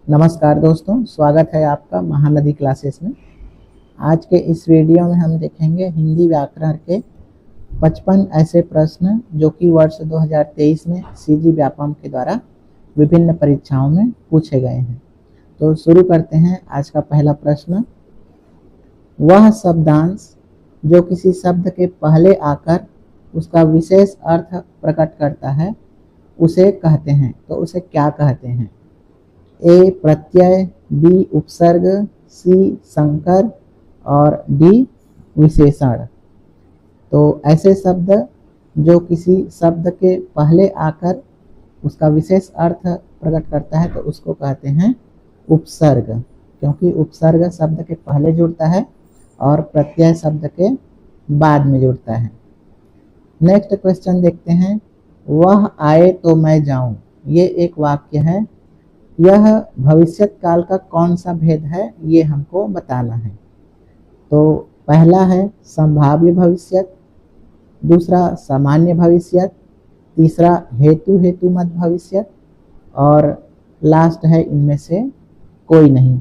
नमस्कार दोस्तों, स्वागत है आपका महानदी क्लासेस में। आज के इस वीडियो में हम देखेंगे हिंदी व्याकरण के 55 ऐसे प्रश्न जो कि वर्ष 2023 में सीजी व्यापम के द्वारा विभिन्न परीक्षाओं में पूछे गए हैं। तो शुरू करते हैं आज का पहला प्रश्न। वह शब्दांश जो किसी शब्द के पहले आकर उसका विशेष अर्थ प्रकट करता है उसे कहते हैं, तो उसे क्या कहते हैं? ए प्रत्यय, बी उपसर्ग, सी संकर और डी विशेषण। तो ऐसे शब्द जो किसी शब्द के पहले आकर उसका विशेष अर्थ प्रकट करता है तो उसको कहते हैं उपसर्ग, क्योंकि उपसर्ग शब्द के पहले जुड़ता है और प्रत्यय शब्द के बाद में जुड़ता है। नेक्स्ट क्वेश्चन देखते हैं। वह आए तो मैं जाऊं, ये एक वाक्य है। यह भविष्यत काल का कौन सा भेद है ये हमको बताना है। तो पहला है संभाव्य भविष्यत, दूसरा सामान्य भविष्यत, तीसरा हेतु हेतुमत भविष्यत और लास्ट है इनमें से कोई नहीं।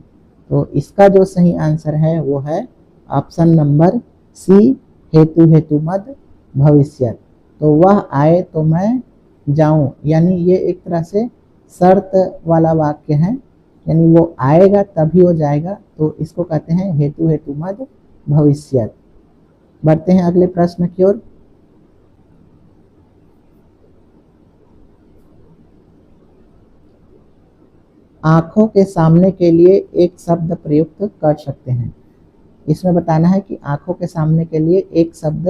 तो इसका जो सही आंसर है वो है ऑप्शन नंबर सी, हेतु हेतुमत भविष्यत। तो वह आए तो मैं जाऊं, यानी ये एक तरह से शर्त वाला वाक्य है, यानी वो आएगा तभी हो जाएगा, तो इसको कहते हैं हेतु हेतुमत भविष्यत। बढ़ते हैं अगले प्रश्न की ओर। आंखों के सामने के लिए एक शब्द प्रयुक्त कर सकते हैं। इसमें बताना है कि आंखों के सामने के लिए एक शब्द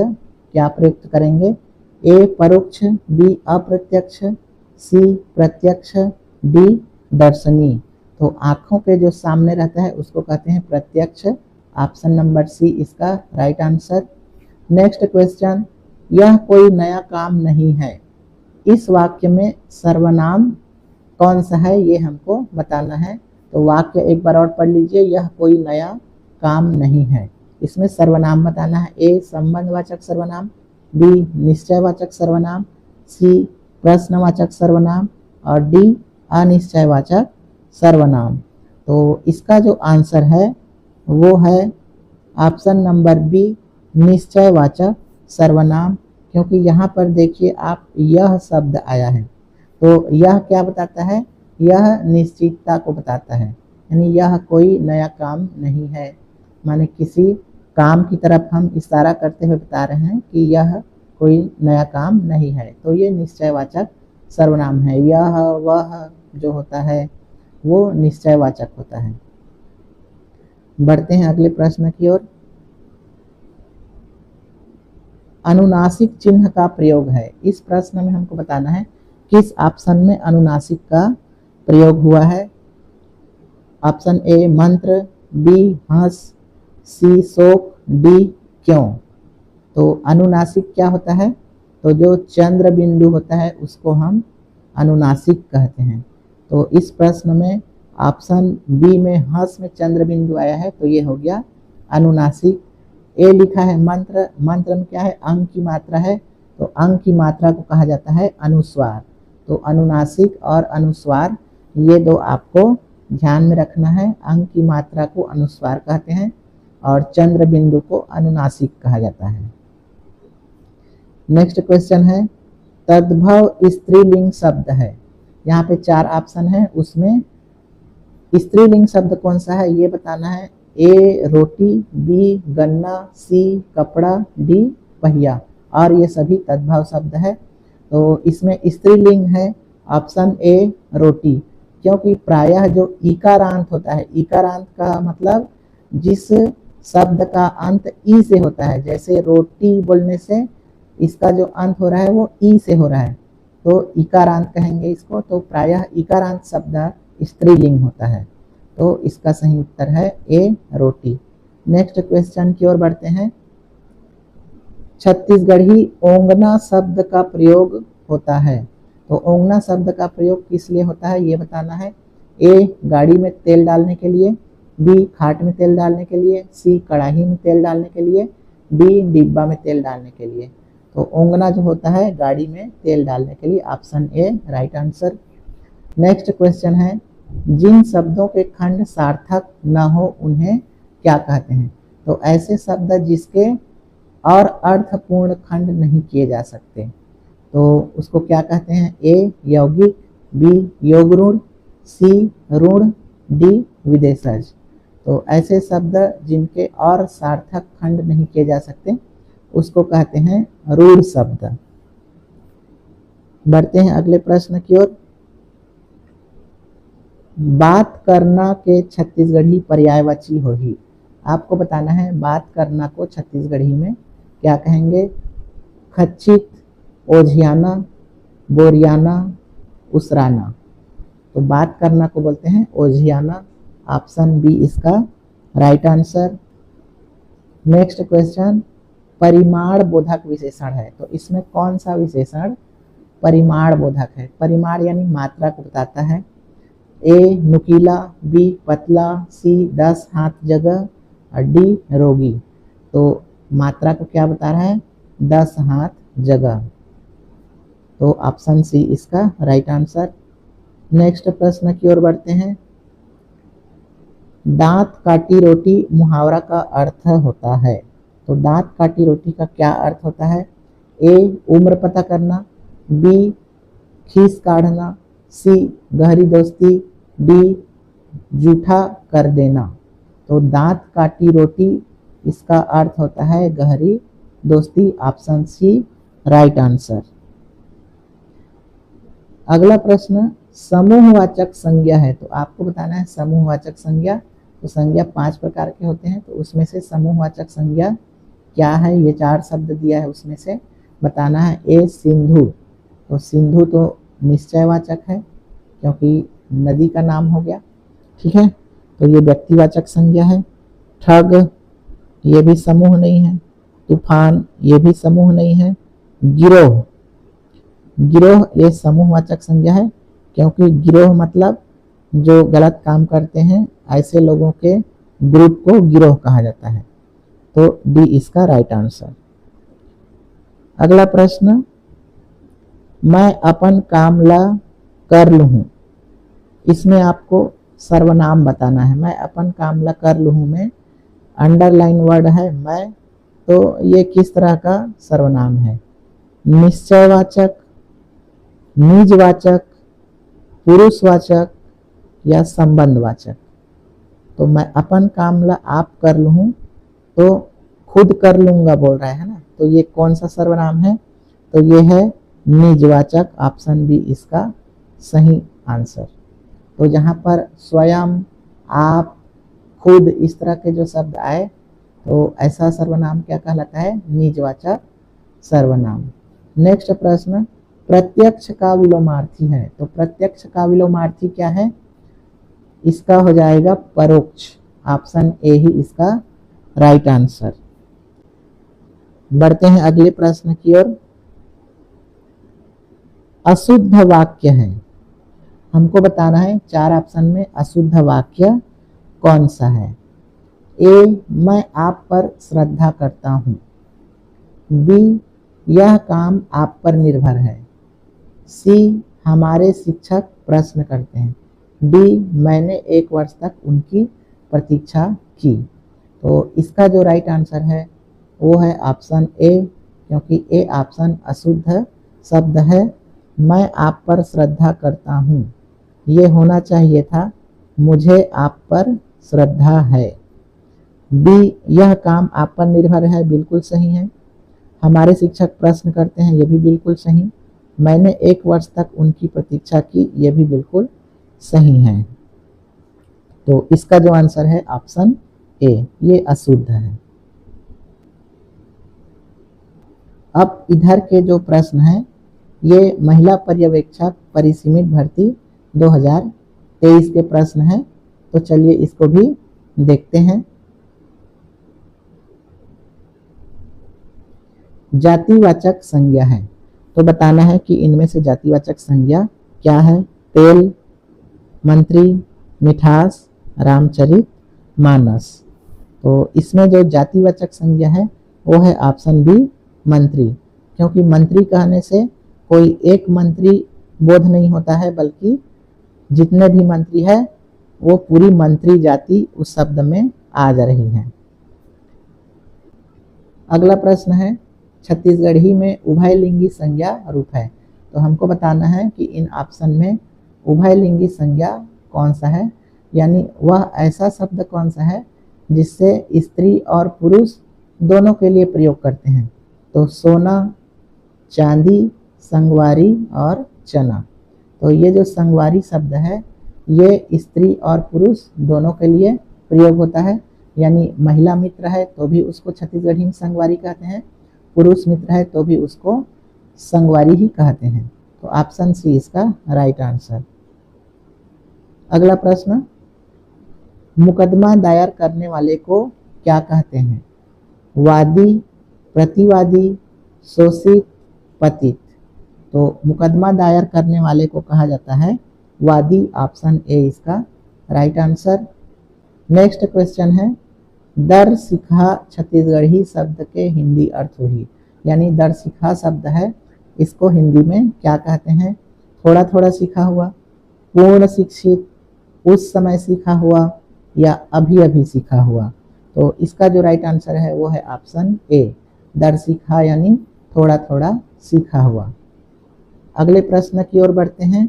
क्या प्रयुक्त करेंगे। ए परोक्ष, बी अप्रत्यक्ष, सी प्रत्यक्ष, डी दर्शनी। तो आंखों के जो सामने रहता है उसको कहते हैं प्रत्यक्ष। ऑप्शन नंबर सी इसका राइट आंसर। Next question. यह कोई नया काम नहीं है, इस वाक्य में सर्वनाम कौन सा है ये हमको बताना है। तो वाक्य एक बार और पढ़ लीजिए। यह कोई नया काम नहीं है, इसमें सर्वनाम बताना है। ए संबंधवाचक सर्वनाम, बी निश्चयवाचक सर्वनाम, सी प्रश्नवाचक सर्वनाम और डी अनिश्चयवाचक सर्वनाम। तो इसका जो आंसर है वो है ऑप्शन नंबर बी, निश्चयवाचक सर्वनाम। क्योंकि यहाँ पर देखिए आप यह शब्द आया है, तो यह क्या बताता है? यह निश्चितता को बताता है, यानी यह कोई नया काम नहीं है। माने किसी काम की तरफ हम इशारा करते हुए बता रहे हैं कि यह कोई नया काम नहीं है, तो ये निश्चयवाचक सर्वनाम है। यह वह जो होता है वो निश्चयवाचक होता है। बढ़ते हैं अगले प्रश्न की ओर। अनुनासिक चिन्ह का प्रयोग है। इस प्रश्न में हमको बताना है किस ऑप्शन में अनुनासिक का प्रयोग हुआ है। ऑप्शन ए मंत्र, बी हंस, सी शोक, डी क्यों। तो अनुनासिक क्या होता है? तो जो चंद्र बिंदु होता है उसको हम अनुनासिक कहते हैं। तो इस प्रश्न में ऑप्शन बी में हंस में चंद्र बिंदु आया है, तो ये हो गया अनुनासिक। ए लिखा है मंत्र, मंत्र में क्या है? अंक की मात्रा है, तो अंक की मात्रा को कहा जाता है अनुस्वार। तो अनुनासिक और अनुस्वार ये दो आपको ध्यान में रखना है। अंक की मात्रा को अनुस्वार कहते हैं और चंद्र बिंदु को अनुनासिक कहा जाता है। नेक्स्ट क्वेश्चन है। तद्भव स्त्रीलिंग शब्द है। यहाँ पे 4 ऑप्शन है, उसमें स्त्रीलिंग शब्द कौन सा है ये बताना है। ए रोटी, बी गन्ना, सी कपड़ा, डी पहिया। और ये सभी तद्भव शब्द है। तो इसमें स्त्रीलिंग है ऑप्शन ए रोटी, क्योंकि प्रायः जो इकारांत होता है, इकारांत का मतलब जिस शब्द का अंत ई से होता है, जैसे रोटी बोलने से इसका जो अंत हो रहा है वो ई से हो रहा है, तो इकारांत कहेंगे इसको। तो प्रायः इकारांत शब्द स्त्रीलिंग होता है, तो इसका सही उत्तर है ए रोटी। नेक्स्ट क्वेश्चन की ओर बढ़ते हैं। छत्तीसगढ़ी ओंगना शब्द का प्रयोग होता है। तो ओंगना शब्द का प्रयोग किस लिए होता है ये बताना है। ए गाड़ी में तेल डालने के लिए, बी खाट में तेल डालने के लिए, सी कढ़ाई में तेल डालने के लिए, डी डिब्बा में तेल डालने के लिए। तो ओंगना जो होता है गाड़ी में तेल डालने के लिए। Option A right answer. Next question है। जिन शब्दों के खंड सार्थक न हो उन्हें क्या कहते हैं? तो ऐसे शब्द जिसके और अर्थपूर्ण खंड नहीं किए जा सकते तो उसको क्या कहते हैं? ए यौगिक, बी योगरूढ़, सी रूढ़, डी विदेशज। तो ऐसे शब्द जिनके और सार्थक खंड नहीं किए जा सकते उसको कहते हैं रूढ़ शब्द। बढ़ते हैं अगले प्रश्न की ओर। बात करना के छत्तीसगढ़ी पर्यायवाची होही। आपको बताना है बात करना को छत्तीसगढ़ी में क्या कहेंगे? खच्चित, ओझियाना, बोरियाना, उसराना। तो बात करना को बोलते हैं ओझियाना। ऑप्शन बी इसका राइट आंसर। नेक्स्ट क्वेश्चन, परिमाण बोधक विशेषण है तो इसमें कौन सा विशेषण परिमाण बोधक है? परिमाण यानी मात्रा को बताता है। ए नुकीला, बी पतला, सी 10 हाथ जगह और डी रोगी। तो मात्रा को क्या बता रहा है? 10 हाथ जगह। तो ऑप्शन सी इसका राइट आंसर। नेक्स्ट प्रश्न की ओर बढ़ते हैं। दांत काटी रोटी मुहावरा का अर्थ होता है तो दांत काटी रोटी का क्या अर्थ होता है? ए उम्र पता करना, बी खीस काढ़ना, सी गहरी दोस्ती, डी जूठा कर देना। तो दांत काटी रोटी इसका अर्थ होता है गहरी दोस्ती। Option C right answer. अगला प्रश्न, समूहवाचक संज्ञा है तो आपको बताना है समूहवाचक संज्ञा। तो संज्ञा 5 प्रकार के होते हैं तो उसमें से समूहवाचक संज्ञा क्या है? ये 4 शब्द दिया है उसमें से बताना है। ए सिंधु, तो सिंधु तो निश्चयवाचक है क्योंकि नदी का नाम हो गया, ठीक है। तो ये व्यक्तिवाचक संज्ञा है। ठग ये भी समूह नहीं है। तूफान ये भी समूह नहीं है। गिरोह, गिरोह ये समूहवाचक संज्ञा है क्योंकि गिरोह मतलब जो गलत काम करते हैं ऐसे लोगों के ग्रुप को गिरोह कहा जाता है। तो डी इसका राइट आंसर। अगला प्रश्न, मैं अपन काम ला कर लूँ। इसमें आपको सर्वनाम बताना है। मैं अपन काम ला कर लूँ में अंडरलाइन वर्ड है मैं, तो ये किस तरह का सर्वनाम है? निश्चयवाचक, निजवाचक, पुरुषवाचक या संबंधवाचक। तो मैं अपन काम ला आप कर लूँ तो खुद कर लूँगा बोल रहा है ना, तो ये कौन सा सर्वनाम है? तो ये है निजवाचक। ऑप्शन बी इसका सही आंसर। तो जहाँ पर स्वयं, आप, खुद इस तरह के जो शब्द आए तो ऐसा सर्वनाम क्या कहलाता है? निजवाचक सर्वनाम। नेक्स्ट प्रश्न, प्रत्यक्ष का विलोमार्थी है तो प्रत्यक्ष का विलोमार्थी क्या है? इसका हो जाएगा परोक्ष। ऑप्शन ए ही इसका राइट आंसर। बढ़ते हैं अगले प्रश्न की ओर। अशुद्ध वाक्य है, हमको बताना है 4 ऑप्शन में अशुद्ध वाक्य कौन सा है? ए मैं आप पर श्रद्धा करता हूँ, बी यह काम आप पर निर्भर है, सी हमारे शिक्षक प्रश्न करते हैं, डी मैंने 1 वर्ष तक उनकी प्रतीक्षा की। तो इसका जो राइट आंसर है वो है ऑप्शन ए, क्योंकि ए ऑप्शन अशुद्ध शब्द है। मैं आप पर श्रद्धा करता हूँ, ये होना चाहिए था मुझे आप पर श्रद्धा है। बी यह काम आप पर निर्भर है, बिल्कुल सही है। हमारे शिक्षक प्रश्न करते हैं, ये भी बिल्कुल सही। मैंने 1 वर्ष तक उनकी प्रतीक्षा की, ये भी बिल्कुल सही है। तो इसका जो आंसर है ऑप्शन ए, ये अशुद्ध है। अब इधर के जो प्रश्न हैं ये महिला पर्यवेक्षक परिसीमित भर्ती 2023 के प्रश्न हैं, तो चलिए इसको भी देखते हैं। जातिवाचक संज्ञा है तो बताना है कि इनमें से जातिवाचक संज्ञा क्या है? तेल, मंत्री, मिठास, रामचरित मानस। तो इसमें जो जातिवाचक संज्ञा है वो है ऑप्शन बी मंत्री, क्योंकि मंत्री कहने से कोई एक मंत्री बोध नहीं होता है बल्कि जितने भी मंत्री है वो पूरी मंत्री जाति उस शब्द में आ जा रही है। अगला प्रश्न है, छत्तीसगढ़ी में उभयलिंगी संज्ञा रूप है। तो हमको बताना है कि इन ऑप्शन में उभयलिंगी संज्ञा कौन सा है, यानी वह ऐसा शब्द कौन सा है जिससे स्त्री और पुरुष दोनों के लिए प्रयोग करते हैं। तो सोना, चांदी, संगवारी और चना। तो ये जो संगवारी शब्द है ये स्त्री और पुरुष दोनों के लिए प्रयोग होता है, यानी महिला मित्र है तो भी उसको छत्तीसगढ़ी में संगवारी कहते हैं, पुरुष मित्र है तो भी उसको संगवारी ही कहते हैं। तो ऑप्शन सी इसका राइट आंसर। अगला प्रश्न, मुकदमा दायर करने वाले को क्या कहते हैं? वादी, प्रतिवादी, शोषित, पतित। तो मुकदमा दायर करने वाले को कहा जाता है वादी। ऑप्शन ए इसका राइट आंसर। नेक्स्ट क्वेश्चन है, दर सिखा छत्तीसगढ़ी शब्द के हिंदी अर्थ हुई, यानी दर सिखा शब्द है इसको हिंदी में क्या कहते हैं? थोड़ा थोड़ा सीखा हुआ, पूर्ण शिक्षित, उस समय सीखा हुआ या अभी अभी सीखा हुआ। तो इसका जो राइट आंसर है वो है ऑप्शन ए, दर सीखा यानी थोड़ा थोड़ा सीखा हुआ। अगले प्रश्न की ओर बढ़ते हैं,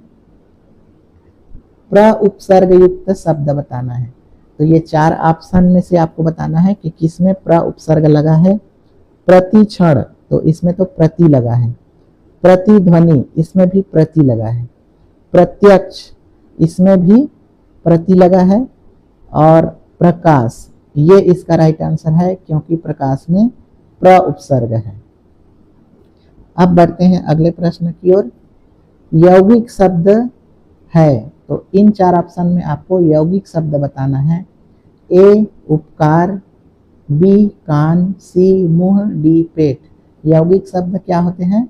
प्र उपसर्ग युक्त शब्द बताना है। तो ये 4 ऑप्शन में से आपको बताना है कि किसमें प्र उपसर्ग लगा है। प्रतिक्षण, तो इसमें तो प्रति लगा है। प्रतिध्वनि, इसमें भी प्रति लगा है। प्रत्यक्ष, इसमें भी प्रति लगा है। और प्रकाश, ये इसका राइट आंसर है क्योंकि प्रकाश में प्र उपसर्ग है। अब बढ़ते हैं अगले प्रश्न की ओर, यौगिक शब्द है। तो इन 4 ऑप्शन में आपको यौगिक शब्द बताना है। ए उपकार, बी कान, सी मुंह, डी पेट। यौगिक शब्द क्या होते हैं?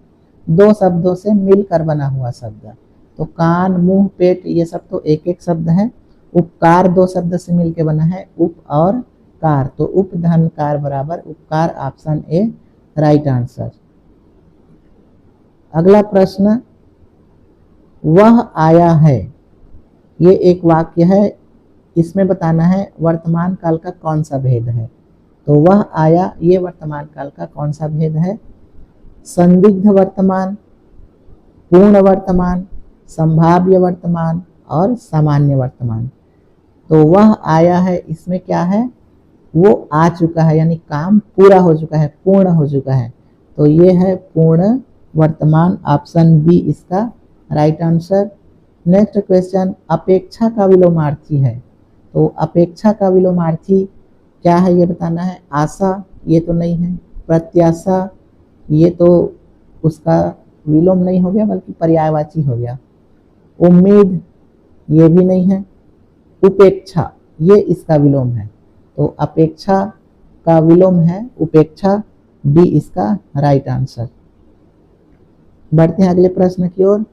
2 शब्दों से मिलकर बना हुआ शब्द। तो कान, मुंह, पेट ये सब तो एक एक शब्द है। उपकार 2 शब्द से मिलकर बना है, उप और कार। तो उप धन कार बराबर उपकार। Option A right answer. अगला प्रश्न, वह आया है, ये एक वाक्य है, इसमें बताना है वर्तमान काल का कौन सा भेद है। तो वह आया ये वर्तमान काल का कौन सा भेद है? संदिग्ध वर्तमान, पूर्ण वर्तमान, संभाव्य वर्तमान और सामान्य वर्तमान। तो वह आया है इसमें क्या है? वो आ चुका है, यानी काम पूरा हो चुका है, पूर्ण हो चुका है। तो ये है पूर्ण वर्तमान। ऑप्शन बी इसका राइट आंसर। नेक्स्ट क्वेश्चन, अपेक्षा का विलोमार्थी है। तो अपेक्षा का विलोमार्थी क्या है ये बताना है। आशा, ये तो नहीं है। प्रत्याशा, ये तो उसका विलोम नहीं हो गया बल्कि पर्यायवाची हो गया। उम्मीद, ये भी नहीं है। उपेक्षा, ये इसका विलोम है। तो अपेक्षा का विलोम है उपेक्षा। बी इसका राइट आंसर। बढ़ते हैं अगले प्रश्न की ओर,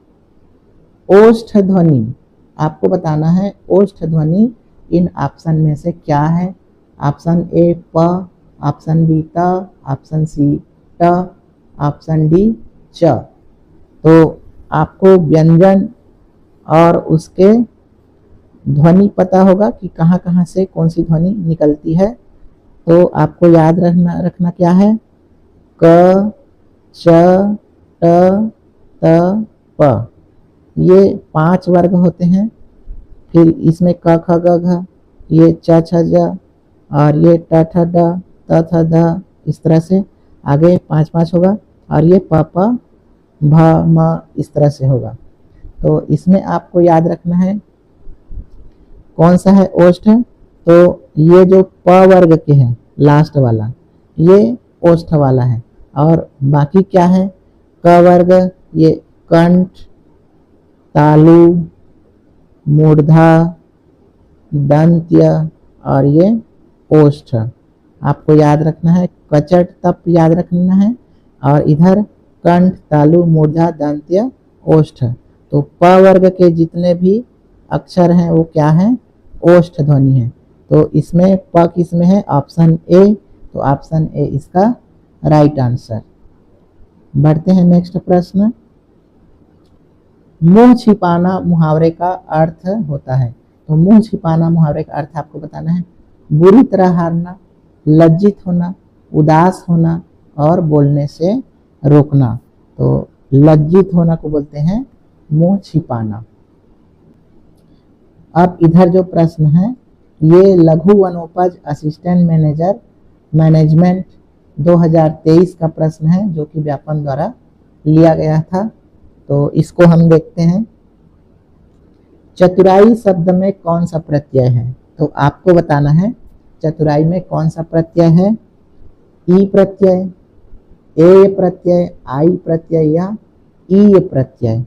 ओष्ठ ध्वनि आपको बताना है। ओष्ठ ध्वनि इन ऑप्शन में से क्या है? ऑप्शन ए प, ऑप्शन बी त, ऑप्शन सी ट, ऑप्शन डी च। तो आपको व्यंजन और उसके ध्वनि पता होगा कि कहाँ कहाँ से कौन सी ध्वनि निकलती है। तो आपको याद रखना क्या है? क, च, ट, त, प। ये 5 वर्ग होते हैं। फिर इसमें क ख ग घ, ये च छ ज, और ये ट ठ ड, त थ ध, इस तरह से आगे 5 होगा। और ये प प भ म इस तरह से होगा। तो इसमें आपको याद रखना है कौन सा है ओष्ठ। तो ये जो प वर्ग के हैं लास्ट वाला, ये ओष्ठ वाला है। और बाकी क्या है? क वर्ग, ये कंठ, तालु, मूर्धा, दंत्य और ये ओष्ठ। आपको याद रखना है। कचट तप याद रखना है। और इधर कंठ, तालु, मूर्धा, दंत्य, ओष्ठ। तो प वर्ग के जितने भी अक्षर हैं वो क्या है? ओष्ठ ध्वनि है। तो इसमें प किसमें है? ऑप्शन ए। तो ऑप्शन ए इसका राइट आंसर। बढ़ते हैं नेक्स्ट प्रश्न, मुंह छिपाना मुहावरे का अर्थ होता है। तो मुंह छिपाना मुहावरे का अर्थ आपको बताना है। बुरी तरह हारना, लज्जित होना, उदास होना और बोलने से रोकना। तो लज्जित होना को बोलते हैं मुंह छिपाना। अब इधर जो प्रश्न है ये लघु वनोपज असिस्टेंट मैनेजर मैनेजमेंट 2023 का प्रश्न है जो कि व्यापम द्वारा लिया गया था। तो इसको हम देखते हैं। चतुराई शब्द में कौन सा प्रत्यय है? तो आपको बताना है चतुराई में कौन सा प्रत्यय है। ई प्रत्यय, ए प्रत्यय, आई प्रत्यय या ई प्रत्यय।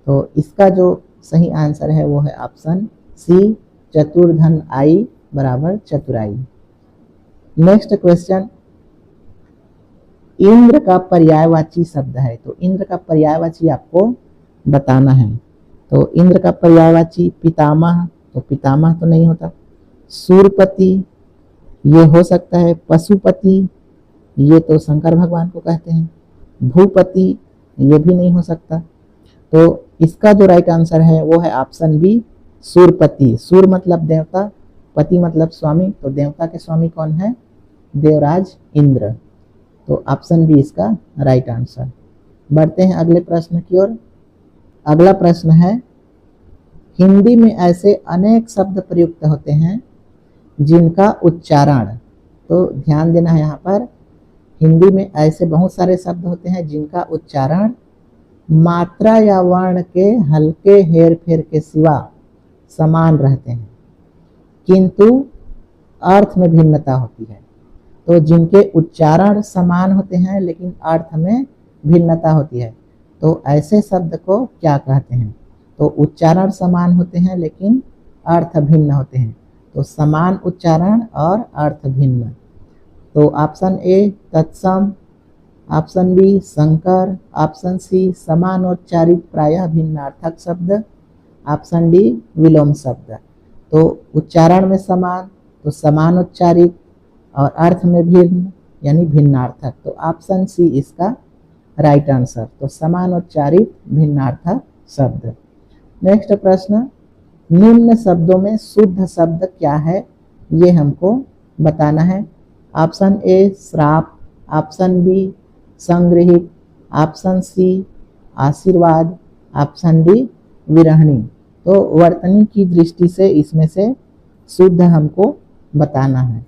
तो इसका जो सही आंसर है वो है ऑप्शन सी, चतुर्धन आई बराबर चतुराई। नेक्स्ट क्वेश्चन, इंद्र का पर्यायवाची शब्द है। तो इंद्र का पर्यायवाची आपको बताना है। तो इंद्र का पर्यायवाची पितामह, तो पितामह तो नहीं होता। सूरपति ये हो सकता है। पशुपति ये तो शंकर भगवान को कहते हैं। भूपति ये भी नहीं हो सकता। तो इसका जो राइट आंसर है वो है ऑप्शन बी, सूरपति। सूर मतलब देवता, पति मतलब स्वामी। तो देवता के स्वामी कौन है? देवराज इंद्र। तो ऑप्शन बी इसका राइट आंसर। बढ़ते हैं अगले प्रश्न की ओर। अगला प्रश्न है, हिंदी में ऐसे अनेक शब्द प्रयुक्त होते हैं जिनका उच्चारण, तो ध्यान देना है यहाँ पर, हिंदी में ऐसे बहुत सारे शब्द होते हैं जिनका उच्चारण मात्रा या वर्ण के हल्के हेरफेर के सिवा समान रहते हैं किंतु अर्थ में भिन्नता होती है। तो जिनके उच्चारण समान होते हैं लेकिन अर्थ में भिन्नता होती है, तो ऐसे शब्द को क्या कहते हैं? तो उच्चारण समान होते हैं लेकिन अर्थ भिन्न होते हैं। तो समान उच्चारण और अर्थ भिन्न। तो ऑप्शन ए तत्सम, ऑप्शन बी संकर, ऑप्शन सी समानोच्चारित प्रायः भिन्नार्थक शब्द, ऑप्शन डी विलोम शब्द। तो उच्चारण में समान तो समानोच्चारित और अर्थ में भिन्न यानी भिन्नार्थक। तो ऑप्शन सी इसका राइट आंसर। तो समानोच्चारित भिन्नार्थक शब्द। नेक्स्ट प्रश्न, निम्न शब्दों में शुद्ध शब्द क्या है ये हमको बताना है। ऑप्शन ए श्राप, ऑप्शन बी संग्रहित, ऑप्शन सी आशीर्वाद, ऑप्शन डी विरहणी। तो वर्तनी की दृष्टि से इसमें से शुद्ध हमको बताना है।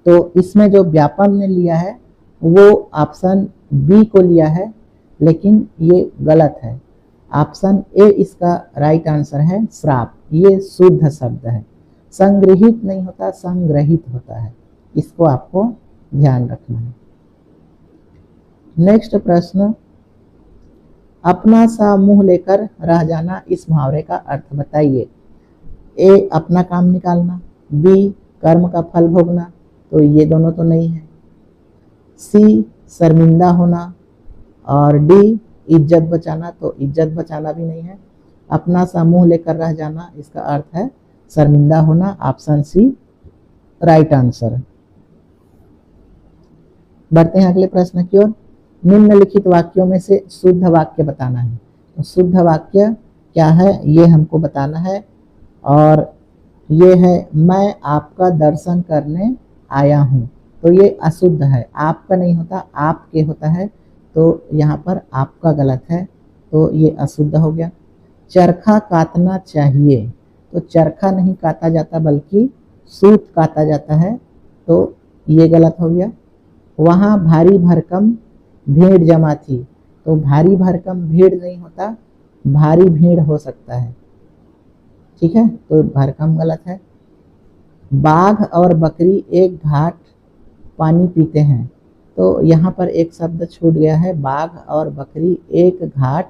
तो इसमें जो व्यापम ने लिया है वो ऑप्शन बी को लिया है, लेकिन ये गलत है। ऑप्शन ए इसका राइट आंसर है श्राप। ये शुद्ध शब्द है। संग्रहित नहीं होता, संग्रहित होता है। इसको आपको ध्यान रखना है। नेक्स्ट प्रश्न, अपना सा मुंह लेकर रह जाना, इस मुहावरे का अर्थ बताइए। ए अपना काम निकालना, बी कर्म का फल भोगना, तो ये दोनों तो नहीं है। सी शर्मिंदा होना और डी इज्जत बचाना, तो इज्जत बचाना भी नहीं है। अपना सा मुंह लेकर रह जाना, इसका अर्थ है शर्मिंदा होना। Option C right answer. बढ़ते हैं अगले प्रश्न की ओर। निम्नलिखित वाक्यों में से शुद्ध वाक्य बताना है। तो शुद्ध वाक्य क्या है ये हमको बताना है। और ये है, मैं आपका दर्शन करने आया हूँ। तो ये अशुद्ध है, आपका नहीं होता, आपके होता है। तो यहाँ पर आपका गलत है, तो ये अशुद्ध हो गया। चरखा काटना चाहिए, तो चरखा नहीं काटा जाता बल्कि सूत काटा जाता है, तो ये गलत हो गया। वहाँ भारी भरकम भीड़ जमा थी, तो भारी भरकम भीड़ नहीं होता, भारी भीड़ हो सकता है। ठीक है, तो भरकम गलत है। बाघ और बकरी एक घाट पानी पीते हैं, तो यहाँ पर एक शब्द छूट गया है। बाघ और बकरी एक घाट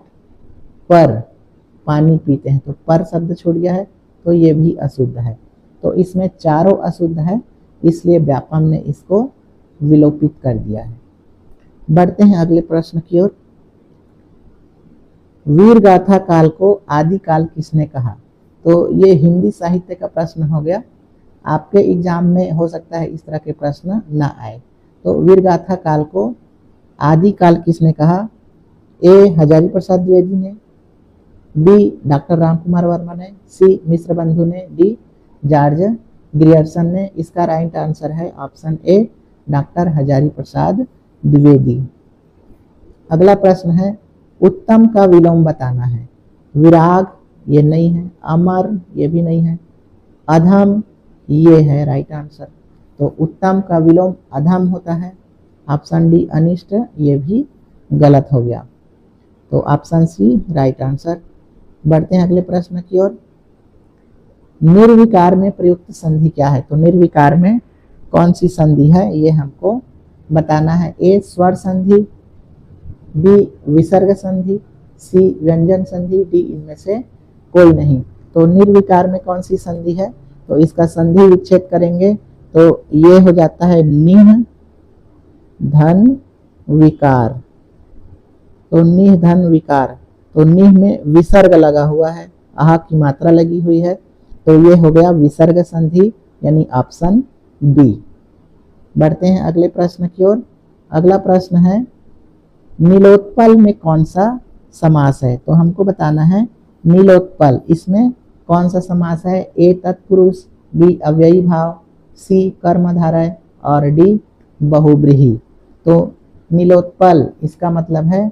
पर पानी पीते हैं, तो पर शब्द छूट गया है, तो ये भी अशुद्ध है। तो इसमें चारों अशुद्ध है, इसलिए व्यापम ने इसको विलोपित कर दिया है। बढ़ते हैं अगले प्रश्न की ओर। वीर गाथा काल को आदि काल किसने कहा? तो ये हिंदी साहित्य का प्रश्न हो गया। आपके एग्जाम में हो सकता है इस तरह के प्रश्न ना आए। तो वीर गाथा काल को आदि काल किसने कहा? ए हजारी प्रसाद द्विवेदी ने, बी डॉक्टर रामकुमार वर्मा ने, सी मिश्र बंधु ने, डी जॉर्ज ग्रियर्सन ने। इसका राइट आंसर है ऑप्शन ए डॉक्टर हजारी प्रसाद द्विवेदी। अगला प्रश्न है उत्तम का विलोम बताना है। विराग ये नहीं है, अमर ये भी नहीं है, अधम ये है राइट आंसर। तो उत्तम का विलोम अधम होता है। ऑप्शन डी अनिष्ट ये भी गलत हो गया। तो ऑप्शन सी राइट आंसर। बढ़ते हैं अगले प्रश्न की ओर। निर्विकार में प्रयुक्त संधि क्या है? तो निर्विकार में कौन सी संधि है ये हमको बताना है। ए स्वर संधि, बी विसर्ग संधि, सी व्यंजन संधि, डी इनमें से कोई नहीं। तो निर्विकार में कौन सी संधि है? तो इसका संधि विच्छेद करेंगे तो ये हो जाता है निह धन विकार। तो निह धन विकार, तो निह में विसर्ग लगा हुआ है, आहा की मात्रा लगी हुई है, तो ये हो गया विसर्ग संधि यानी ऑप्शन बी। बढ़ते हैं अगले प्रश्न की ओर। अगला प्रश्न है नीलोत्पल में कौन सा समास है? तो हमको बताना है नीलोत्पल इसमें कौन सा समास है। ए तत्पुरुष, बी अव्ययी भाव, सी कर्मधारय और डी बहुब्रीहि। तो नीलोत्पल इसका मतलब है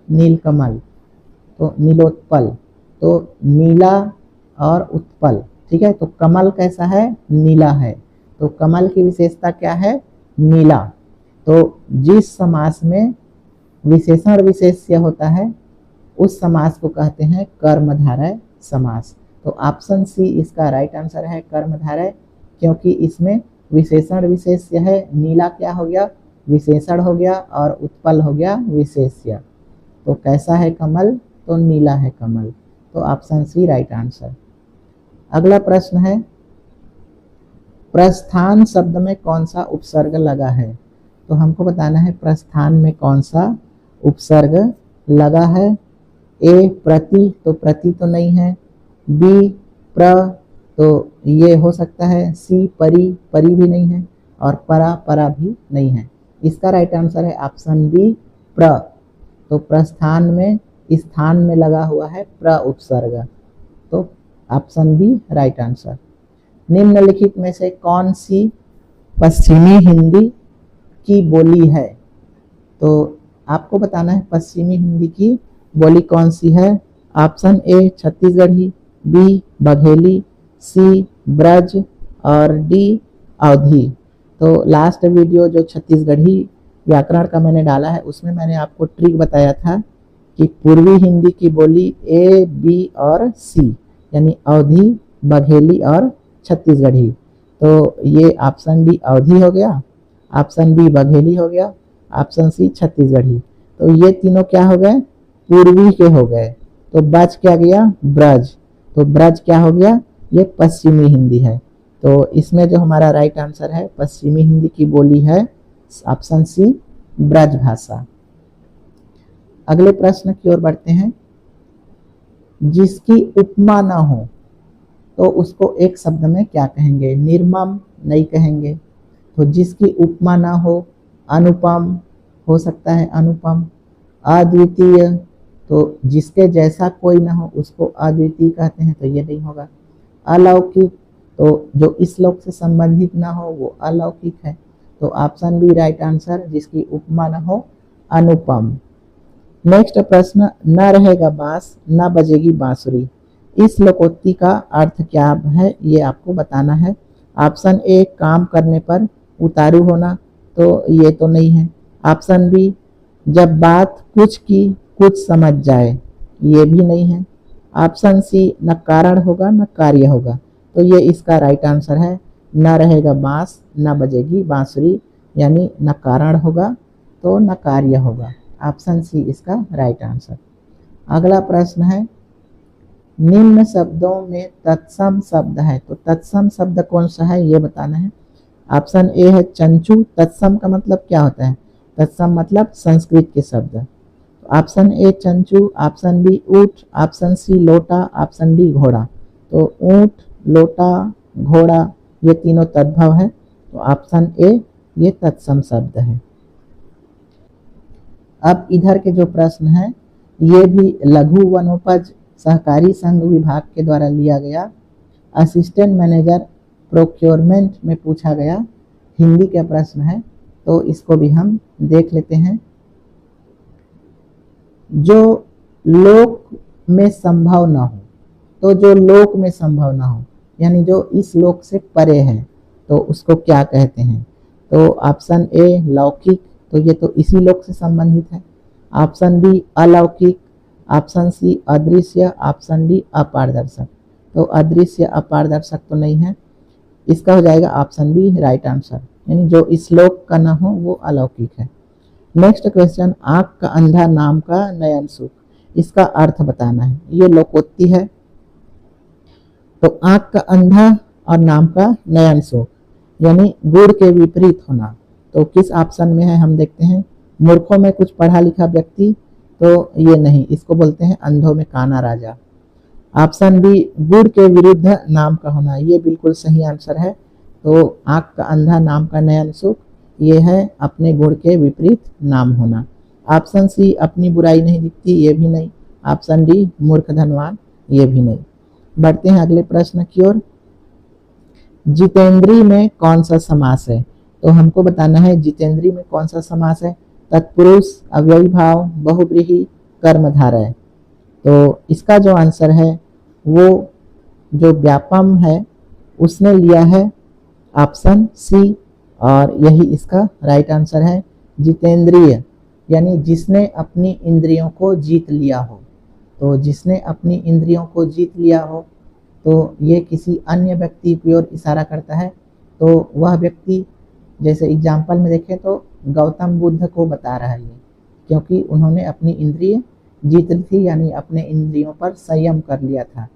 नीलकमल। तो नीलोत्पल तो नीला और उत्पल, ठीक है। तो कमल कैसा है? नीला है। तो कमल की विशेषता क्या है? नीला। तो जिस समास में विशेषण विशेष्य होता है उस समास को कहते हैं कर्मधारय समास। तो ऑप्शन सी इसका राइट आंसर है कर्मधारय, क्योंकि इसमें विशेषण विशेष्य है। नीला क्या हो गया? विशेषण हो गया और उत्पल हो गया विशेष्य। तो कैसा है कमल? तो नीला है कमल। तो ऑप्शन सी राइट आंसर। अगला प्रश्न है प्रस्थान शब्द में कौन सा उपसर्ग लगा है? तो हमको बताना है प्रस्थान में कौन सा उपसर्ग लगा है। ए प्रति, तो प्रति तो नहीं है। बी प्र, तो ये हो सकता है। सी परी, परी भी नहीं है। और परा, परा भी नहीं है। इसका राइट आंसर है ऑप्शन बी प्र। तो प्रस्थान में स्थान में लगा हुआ है प्र उपसर्ग। तो ऑप्शन बी राइट आंसर। निम्नलिखित में से कौन सी पश्चिमी हिंदी की बोली है? तो आपको बताना है पश्चिमी हिंदी की बोली कौन सी है। Option A Chhattisgarhi, B Bagheli, C Braj और डी अवधी। तो लास्ट वीडियो जो छत्तीसगढ़ी व्याकरण का मैंने डाला है उसमें मैंने आपको ट्रिक बताया था कि पूर्वी हिंदी की बोली ए, बी और सी यानी अवधी, बघेली और छत्तीसगढ़ी। तो ये ऑप्शन डी अवधी हो गया, ऑप्शन बी बघेली हो गया, ऑप्शन सी छत्तीसगढ़ी। तो ये तीनों क्या हो गए? पूर्वी के हो गए। तो बच क्या गया? ब्रज। तो ब्रज क्या हो गया? ये पश्चिमी हिंदी है। तो इसमें जो हमारा राइट आंसर है पश्चिमी हिंदी की बोली है ऑप्शन सी ब्रज भाषा। अगले प्रश्न की ओर बढ़ते हैं। जिसकी उपमा ना हो तो उसको एक शब्द में क्या कहेंगे? निर्मम नहीं कहेंगे। तो जिसकी उपमा ना हो, अनुपम हो सकता है, अनुपम। अद्वितीय, तो जिसके जैसा कोई ना हो उसको अद्वितीय कहते हैं, तो ये नहीं होगा। अलौकिक, तो जो इस लोक से संबंधित ना हो वो अलौकिक है। तो ऑप्शन बी राइट आंसर, जिसकी उपमा ना हो अनुपम। नेक्स्ट प्रश्न, न रहेगा बांस न बजेगी बांसुरी, इस लोकोक्ति का अर्थ क्या है ये आपको बताना है। ऑप्शन ए काम करने पर उतारू होना, तो ये तो नहीं है। ऑप्शन बी जब बात कुछ की कुछ समझ जाए, ये भी नहीं है। ऑप्शन सी न कारण होगा न कार्य होगा, तो ये इसका राइट आंसर है। न रहेगा बांस न बजेगी बांसुरी यानी न कारण होगा तो न कार्य होगा। ऑप्शन सी इसका राइट आंसर। अगला प्रश्न है निम्न शब्दों में तत्सम शब्द है, तो तत्सम शब्द कौन सा है ये बताना है। ऑप्शन ए है चंचू। तत्सम का मतलब क्या होता है? तत्सम मतलब संस्कृत के शब्द। ऑप्शन ए चंचू, ऑप्शन बी ऊंट, ऑप्शन सी लोटा, ऑप्शन डी घोड़ा। तो ऊंट, लोटा, घोड़ा ये तीनों तद्भव है। तो ऑप्शन ए ये तत्सम शब्द है। अब इधर के जो प्रश्न है ये भी लघु वनोपज सहकारी संघ विभाग के द्वारा लिया गया। असिस्टेंट मैनेजर प्रोक्योरमेंट में पूछा गया। हिंदी का प्रश्न है, तो इसको भी हम देख लेते हैं। जो लोक में संभव न हो, तो जो लोक में संभव ना हो यानी जो इस लोक से परे है, तो उसको क्या कहते हैं? तो ऑप्शन ए लौकिक, तो ये तो इसी लोक से संबंधित है। ऑप्शन बी अलौकिक, ऑप्शन सी अदृश्य, ऑप्शन डी अपारदर्शक। तो अदृश्य अपारदर्शक तो नहीं है, इसका हो जाएगा ऑप्शन बी राइट आंसर, यानी जो इस लोक का ना हो वो अलौकिक है। नेक्स्ट क्वेश्चन, आंख का अंधा नाम का नयन सुख, इसका अर्थ बताना है। ये लोकोक्ति है। तो आंख का अंधा और नाम का नयन सुख यानी गुण के विपरीत होना, तो किस ऑप्शन में है हम देखते हैं। मूर्खों में कुछ पढ़ा लिखा व्यक्ति, तो ये नहीं, इसको बोलते हैं अंधों में काना राजा। ऑप्शन बी गुण के विरुद्ध नाम का होना, ये बिल्कुल सही आंसर है। तो आंख का अंधा नाम का नयन सुख, ये है अपने गुण के विपरीत नाम होना। ऑप्शन सी अपनी बुराई नहीं दिखती, ये भी नहीं। ऑप्शन डी मूर्ख धनवान, ये भी नहीं। बढ़ते हैं अगले प्रश्न की ओर। जितेंद्री में कौन सा समास है? तो हमको बताना है जितेंद्री में कौन सा समास है। तत्पुरुष, अव्ययी भाव, बहुव्रीहि, कर्मधारय। तो इसका जो आंसर है वो जो व्यापम है उसने लिया है ऑप्शन सी, और यही इसका राइट आंसर है। जितेंद्रिय यानी जिसने अपनी इंद्रियों को जीत लिया हो। तो जिसने अपनी इंद्रियों को जीत लिया हो, तो ये किसी अन्य व्यक्ति की ओर इशारा करता है। तो वह व्यक्ति, जैसे एग्जाम्पल में देखें तो गौतम बुद्ध को बता रहा है ये, क्योंकि उन्होंने अपनी इंद्रिय जीत ली थी, यानी अपने इंद्रियों पर संयम कर लिया था।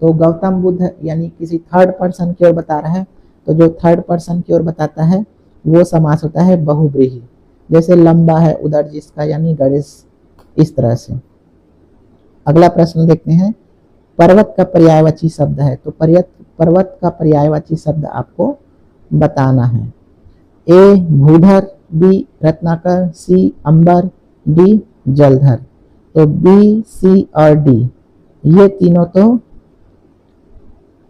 तो गौतम बुद्ध यानी किसी थर्ड पर्सन की ओर बता रहा है, तो जो थर्ड पर्सन की ओर बताता है वो समास होता है बहुव्रीहि। जैसे लंबा है उधर जिसका, यानी गणेश, इस तरह से। अगला प्रश्न देखते हैं। पर्वत का पर्यायवाची शब्द है, तो पर्वत का पर्यायवाची शब्द आपको बताना है। ए भूधर, बी रत्नाकर, सी अंबर, डी जलधर। तो बी, सी और डी ये तीनों तो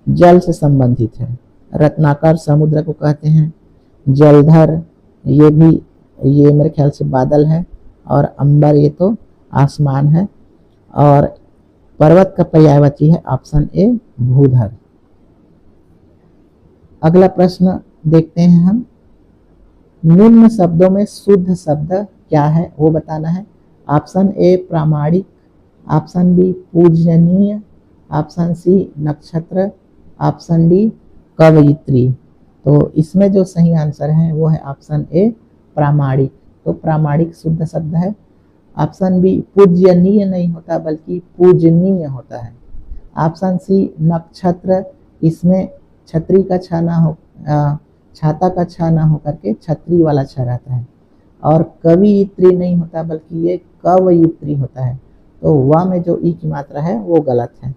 जल से संबंधित है। रत्नाकर समुद्र को कहते हैं, जलधर ये मेरे ख्याल से बादल है, और अंबर ये तो आसमान है, और पर्वत का पर्यायवाची है ऑप्शन ए भूधर। अगला प्रश्न देखते हैं हम। निम्न शब्दों में शुद्ध शब्द क्या है वो बताना है। ऑप्शन ए प्रामाणिक, ऑप्शन बी पूजनीय, ऑप्शन सी नक्षत्र, ऑप्शन डी कवयित्री। तो इसमें जो सही आंसर है वो है ऑप्शन ए प्रामाणिक। तो प्रामाणिक शुद्ध शब्द है। ऑप्शन बी पूजनीय नहीं होता बल्कि पूजनीय होता है। ऑप्शन सी नक्षत्र, इसमें छतरी का छा ना हो, छाता का छा ना हो करके छतरी वाला छा रहता है। और कवियित्री नहीं होता बल्कि ये कवयित्री होता है। तो वा में जो ई की मात्रा है वो गलत है।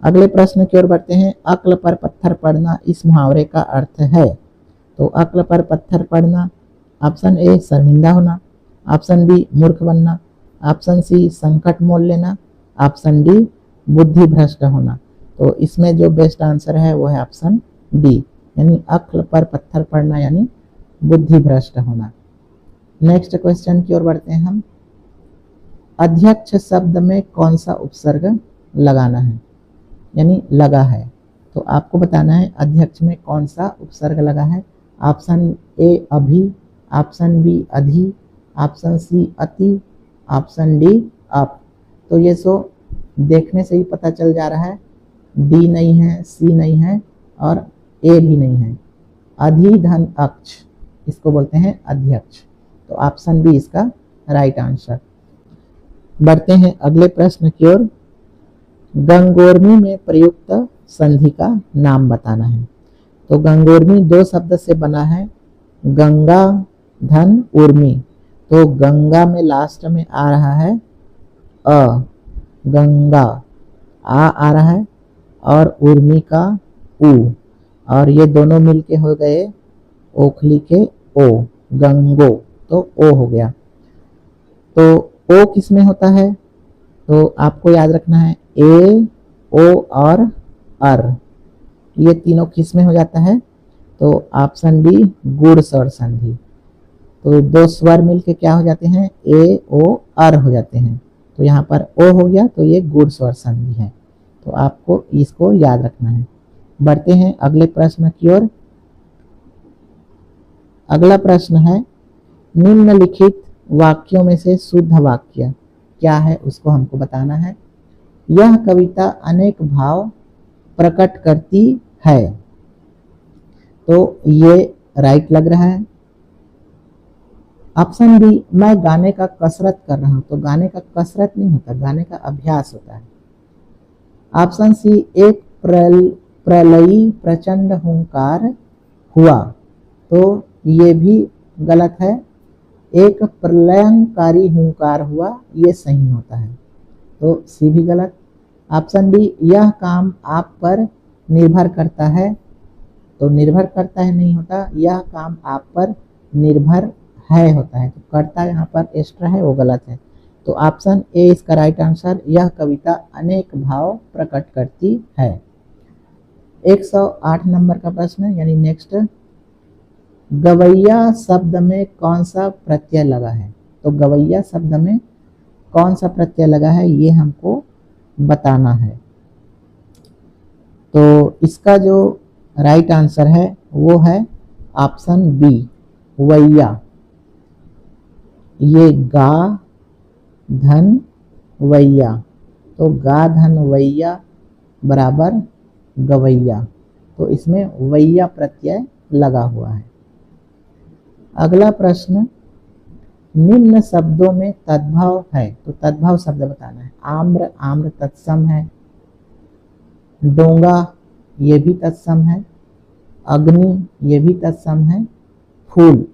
अगले प्रश्न की ओर बढ़ते हैं। अक्ल पर पत्थर पड़ना इस मुहावरे का अर्थ है। तो अक्ल पर पत्थर पड़ना, ऑप्शन ए शर्मिंदा होना, ऑप्शन बी मूर्ख बनना, ऑप्शन सी संकट मोल लेना, ऑप्शन डी बुद्धि भ्रष्ट होना। तो इसमें जो बेस्ट आंसर है वो है ऑप्शन डी, यानी अक्ल पर पत्थर पड़ना यानी बुद्धि भ्रष्ट होना। नेक्स्ट क्वेश्चन की ओर बढ़ते हैं हम। अध्यक्ष शब्द में कौन सा उपसर्ग लगाना है, यानी लगा है। तो आपको बताना है अध्यक्ष में कौन सा उपसर्ग लगा है। ऑप्शन ए अभी, ऑप्शन बी अधि, ऑप्शन सी अति, ऑप्शन डी अप। तो ये सो देखने से ही पता चल जा रहा है, डी नहीं है, सी नहीं है और ए भी नहीं है। अधि धन अक्ष, इसको बोलते हैं अध्यक्ष। तो ऑप्शन बी इसका राइट आंसर। बढ़ते हैं अगले प्रश्न की ओर। गंगोर्मी में प्रयुक्त संधि का नाम बताना है। तो गंगोर्मी दो शब्द से बना है, गंगा धन उर्मी। तो गंगा में लास्ट में आ रहा है अ, गंगा आ रहा है, और उर्मी का उ, और ये दोनों मिलके हो गए ओखली के ओ, गंगो। तो ओ हो गया। तो ओ किस में होता है? तो आपको याद रखना है ए, ओ और अर, ये तीनों किस में हो जाता है? तो ऑप्शन डी गुड़ स्वर संधि। तो दो स्वर मिलके क्या हो जाते हैं? ए, ओ, अर हो जाते हैं। तो यहाँ पर ओ हो गया, तो ये गुड़ स्वर संधि है। तो आपको इसको याद रखना है। बढ़ते हैं अगले प्रश्न की ओर। अगला प्रश्न है, निम्नलिखित वाक्यों में से शुद्ध वाक्य क्या है, उसको हमको बताना है। यह कविता अनेक भाव प्रकट करती है। तो ये राइट लग रहा है। ऑप्शन बी, मैं गाने का कसरत कर रहा हूं। तो गाने का कसरत नहीं होता, गाने का अभ्यास होता है। ऑप्शन सी, एक प्रलयी प्रचंड हुंकार हुआ। तो ये भी गलत है। एक प्रलयंकारी हुंकार हुआ, ये सही होता है। तो सी भी गलत। ऑप्शन डी, यह काम आप पर निर्भर करता है। तो निर्भर करता है नहीं होता, यह काम आप पर निर्भर है होता है। तो करता यहाँ पर एक्स्ट्रा है, वो गलत है। तो ऑप्शन ए इसका राइट आंसर, यह कविता अनेक भाव प्रकट करती है। 108 नंबर का प्रश्न है, यानी नेक्स्ट। गवैया शब्द में कौन सा प्रत्यय लगा है? तो गवैया शब्द में कौन सा प्रत्यय लगा है, ये हमको बताना है। तो इसका जो राइट आंसर है वो है ऑप्शन बी, वैया। ये गा धन वैया, तो गा धन वैया बराबर गवैया। तो इसमें वैया प्रत्यय लगा हुआ है। अगला प्रश्न, निम्न शब्दों में तद्भव है। तो तद्भव शब्द बताना है। आम्र, आम्र तत्सम है। डोंगा, ये भी तत्सम है। अग्नि, ये भी तत्सम है। फूल,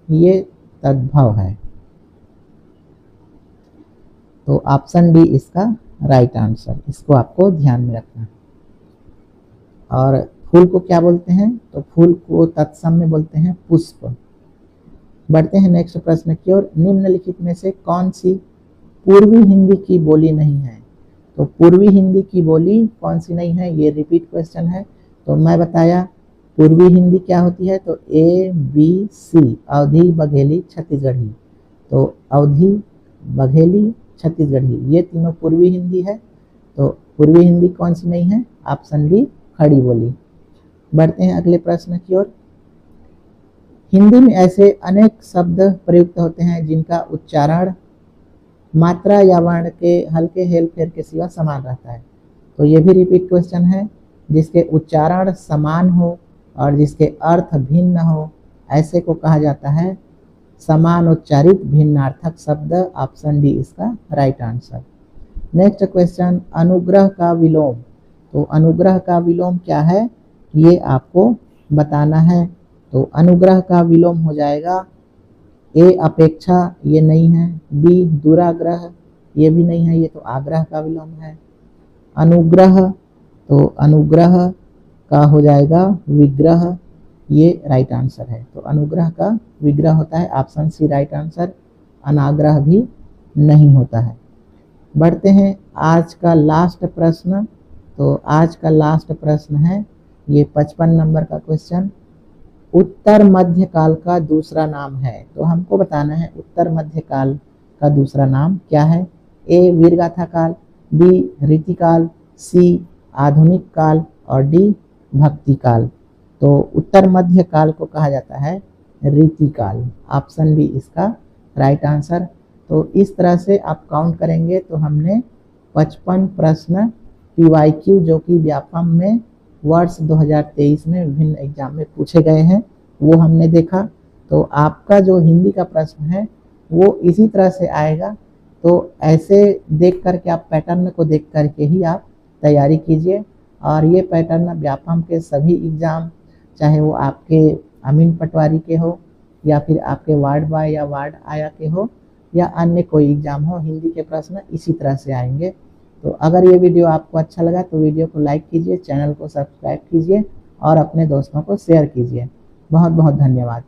ये तद्भव है। तो ऑप्शन डी इसका राइट आंसर, इसको आपको ध्यान में रखना है। और फूल को क्या बोलते हैं? तो फूल को तत्सम में बोलते हैं पुष्प। बढ़ते हैं नेक्स्ट प्रश्न की ओर। निम्नलिखित में से कौन सी पूर्वी हिंदी की बोली नहीं है? तो पूर्वी हिंदी की बोली कौन सी नहीं है, ये रिपीट क्वेश्चन है। तो मैं बताया पूर्वी हिंदी क्या होती है। तो ए, बी, सी, अवधी, बघेली, छत्तीसगढ़ी। तो अवधी, बघेली, छत्तीसगढ़ी, ये तीनों पूर्वी हिंदी है। तो पूर्वी हिंदी कौन सी नहीं है? ऑप्शन बी, खड़ी बोली। बढ़ते हैं अगले प्रश्न की ओर। हिंदी में ऐसे अनेक शब्द प्रयुक्त होते हैं जिनका उच्चारण मात्रा या वर्ण के हल्के हेरफेर के सिवा समान रहता है। तो ये भी रिपीट क्वेश्चन है। जिसके उच्चारण समान हो और जिसके अर्थ भिन्न हो, ऐसे को कहा जाता है समान उच्चारित भिन्नार्थक शब्द। ऑप्शन डी इसका राइट आंसर। नेक्स्ट क्वेश्चन, अनुग्रह का विलोम। तो अनुग्रह का विलोम क्या है, ये आपको बताना है। तो अनुग्रह का विलोम हो जाएगा ए, अपेक्षा, ये नहीं है। बी, दुराग्रह, ये भी नहीं है, ये तो आग्रह का विलोम है। अनुग्रह, तो अनुग्रह का हो जाएगा विग्रह, ये राइट आंसर है। तो अनुग्रह का विग्रह होता है, ऑप्शन सी राइट आंसर। अनाग्रह भी नहीं होता है। बढ़ते हैं आज का लास्ट प्रश्न। तो आज का लास्ट प्रश्न है ये 55 नंबर का क्वेश्चन। उत्तर मध्य काल का दूसरा नाम है। तो हमको बताना है उत्तर मध्य काल का दूसरा नाम क्या है। ए, वीरगाथा काल, बी, रीतिकाल, सी, आधुनिक काल और डी, भक्ति काल। तो उत्तर मध्य काल को कहा जाता है रीतिकाल। ऑप्शन बी इसका राइट आंसर। तो इस तरह से आप काउंट करेंगे तो हमने 55 प्रश्न PYQ जो कि व्यापम में वर्ष 2023 में विभिन्न एग्जाम में पूछे गए हैं वो हमने देखा। तो आपका जो हिंदी का प्रश्न है वो इसी तरह से आएगा। तो ऐसे देख करके आप पैटर्न को देख करके ही आप तैयारी कीजिए। और ये पैटर्न व्यापम के सभी एग्जाम, चाहे वो आपके अमीन पटवारी के हो या फिर आपके वार्ड बाय या वार्ड आया के हो या अन्य कोई एग्जाम हो, हिंदी के प्रश्न इसी तरह से आएंगे। तो अगर ये वीडियो आपको अच्छा लगा तो वीडियो को लाइक कीजिए, चैनल को सब्सक्राइब कीजिए और अपने दोस्तों को शेयर कीजिए। बहुत बहुत धन्यवाद।